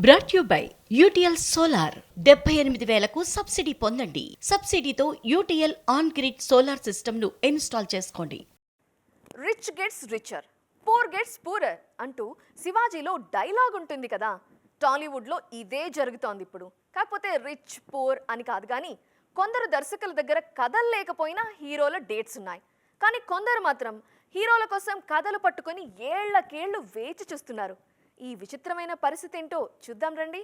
Brought you by UTL solar 78,000కు subsidy పొందండి. సబ్సిడీతో UTL on grid solar system ను ఇన్స్టాల్ చేసుకోండి. Rich gets richer, poor gets poorer అంటూ శివాజీలో డైలాగ్ ఉంటుంది కదా. టాలీవుడ్లో ఇదే జరుగుతోంది ఇప్పుడు. కాకపోతే రిచ్ పూర్ అని కాదు, కానీ కొందరు దర్శకుల దగ్గర కథలు లేకపోయినా హీరోల డేట్స్ ఉన్నాయి. కానీ కొందరు మాత్రం హీరోల కోసం కథలు పట్టుకొని ఏళ్లకేళ్లు వేచి చూస్తున్నారు. ఈ విచిత్రమైన పరిస్థితి ఏంటో చూద్దాం రండి.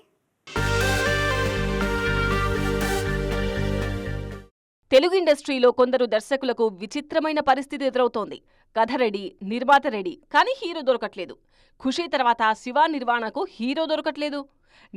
తెలుగు ఇండస్ట్రీలో కొందరు దర్శకులకు విచిత్రమైన పరిస్థితి ఎదురవుతోంది. కథ రెడీ, నిర్మాత రెడీ, కానీ హీరో దొరకట్లేదు. ఖుషీ తర్వాత శివ నిర్వాణకు హీరో దొరకట్లేదు.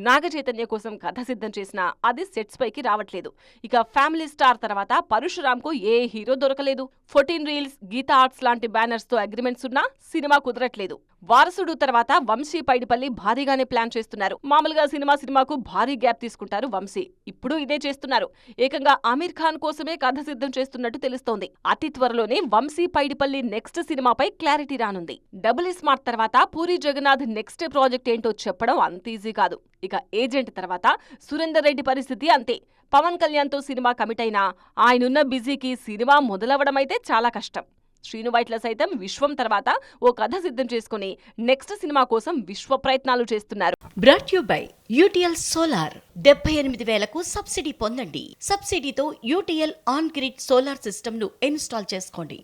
నాగ చైతన్య కోసం కథ సిద్ధం చేసినా అది సెట్స్ పైకి రావట్లేదు. ఇక ఫ్యామిలీ స్టార్ తర్వాత పరశురామ్కు ఏ హీరో దొరకలేదు. 14 రీల్స్, గీతా ఆర్ట్స్ లాంటి బ్యానర్స్ తో అగ్రిమెంట్స్ ఉన్నా సినిమా కుదరట్లేదు. వారసుడు తర్వాత వంశీ పైడిపల్లి భారీగానే ప్లాన్ చేస్తున్నారు. మామూలుగా సినిమాకు భారీ గ్యాప్ తీసుకుంటారు వంశీ. ఇప్పుడు ఇదే చేస్తున్నారు. ఏకంగా ఆమీర్ ఖాన్ కోసమే కథ సిద్ధం చేస్తున్నట్టు తెలుస్తోంది. అతి త్వరలోనే వంశీ పైడిపల్లి నెక్స్ట్ సినిమాపై క్లారిటీ రానుంది. డబుల్ స్మార్ట్ తర్వాత పూరి జగన్నాథ్ నెక్స్ట్ ప్రాజెక్ట్ ఏంటో చెప్పడం అంత ఈజీ కాదు. ఇక ఏజెంట్ తర్వాత సురేందర్ రెడ్డి పరిస్థితి అంతే. పవన్ కళ్యాణ్తో సినిమా కమిట్ అయినా ఆయనున్న బిజీకి సినిమా మొదలవడమైతే చాలా కష్టం. శ్రీను వైట్ల సైతం విశ్వం తర్వాత ఓ కథ సిద్ధం చేసుకుని నెక్స్ట్ సినిమా కోసం విశ్వ ప్రయత్నాలు చేస్తున్నారు. Brought you by UTL solar 78,000కు సబ్సిడీ పొందండి. సబ్సిడీతో UTL on grid solar system ను ఇన్స్టాల్ చేసుకోండి.